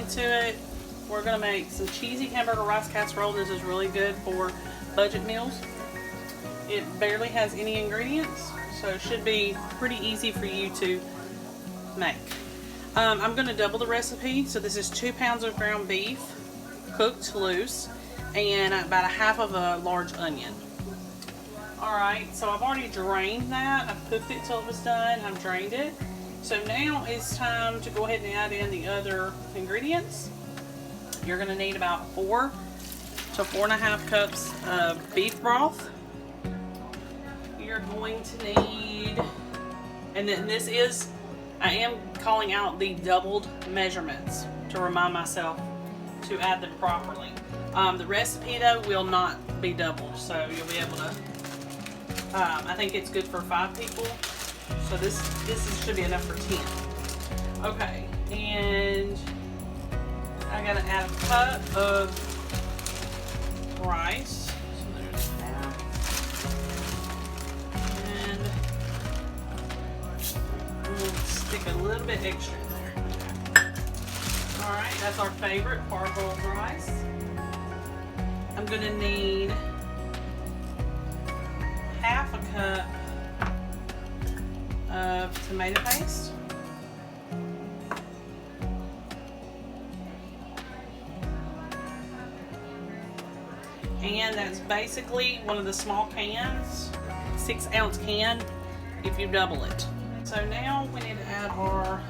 into it. We're gonna make some cheesy hamburger rice casserole. This is really good for budget meals. It barely has any ingredients, so it should be pretty easy for you to make. I'm gonna double the recipe. So this is 2 pounds of ground beef, cooked loose, and about 1/2 of a large onion. Alright, so I've already drained that. I've cooked it till it was done. I've drained it. So now it's time to go ahead and add in the other ingredients. You're going to need about 4 to 4.5 cups of beef broth. You're going to need, and then this is, I am calling out the doubled measurements to remind myself to add them properly. The recipe though will not be doubled, so you'll be able to, I think it's good for 5 people. So this should be enough for 10. Okay, and I gotta add a cup of rice. So there's that. And we'll stick a little bit extra in there. Alright, that's our favorite parboiled rice. I'm gonna need 1/2 cup of tomato paste. And that's basically one of the small cans, 6-ounce can, if you double it. So now we need to add our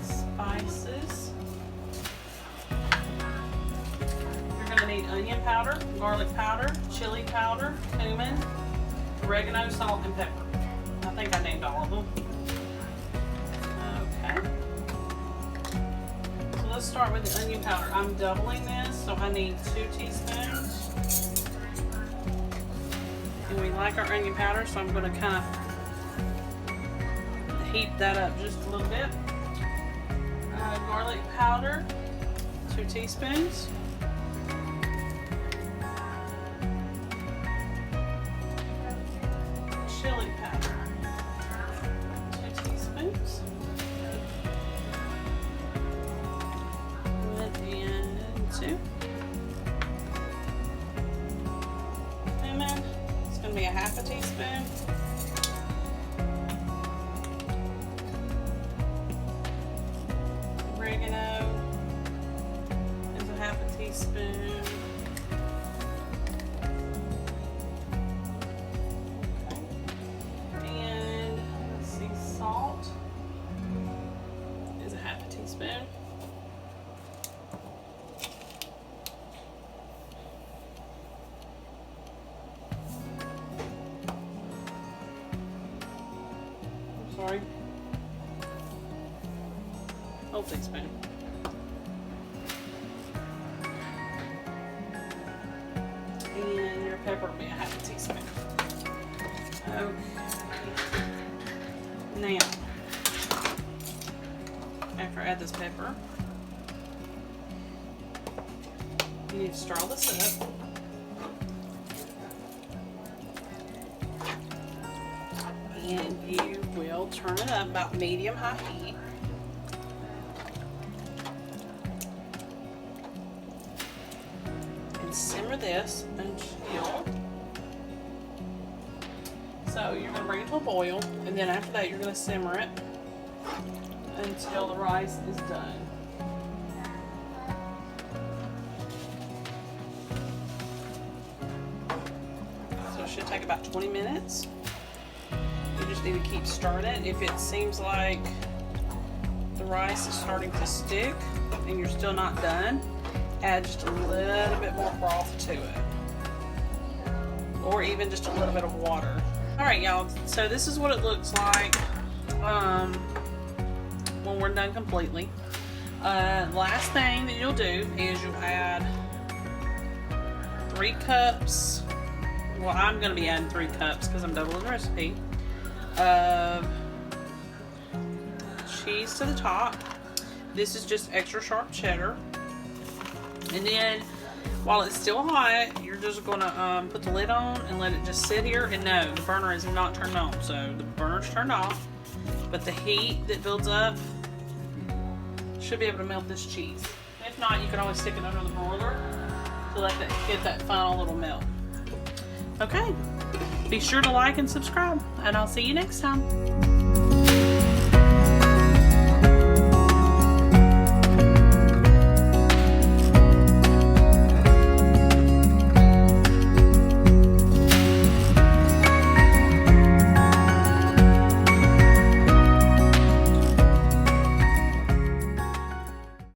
spices. You're going to need onion powder, garlic powder, chili powder, cumin, oregano, salt, and pepper. I think I named all of them. Okay. So let's start with the onion powder. I'm doubling this, so I need 2 teaspoons. And we like our onion powder, so I'm going to kind of heat that up just a little bit. Garlic powder, 2 teaspoons. Chili powder, 2 teaspoons. And 2. Cumin, it's going to be 1/2 teaspoon. Oregano is 1/2 teaspoon. And let's see, salt is 1/2 teaspoon. I'm sorry. Whole teaspoon. And your pepper will be 1/2 teaspoon. Okay. Now, after I add this pepper, you need to stir all this up. And you will turn it up about medium-high heat. Simmer this until, so you're going to bring it to a boil, and then after that you're going to simmer it until the rice is done. So it should take about 20 minutes. You just need to keep stirring it. If it seems like the rice is starting to stick and you're still not done, add just a little bit more broth to it, or even just a little bit of water. Alright y'all, so this is what it looks like when we're done completely. Last thing that you'll do is you'll add 3 cups, well I'm going to be adding 3 cups because I'm doubling the recipe, of cheese to the top. This is just extra sharp cheddar. And then, while it's still hot, you're just going to put the lid on and let it just sit here. And no, the burner is not turned on, so the burner's turned off. But the heat that builds up should be able to melt this cheese. If not, you can always stick it under the broiler to let that get that final little melt. Okay, be sure to like and subscribe, and I'll see you next time.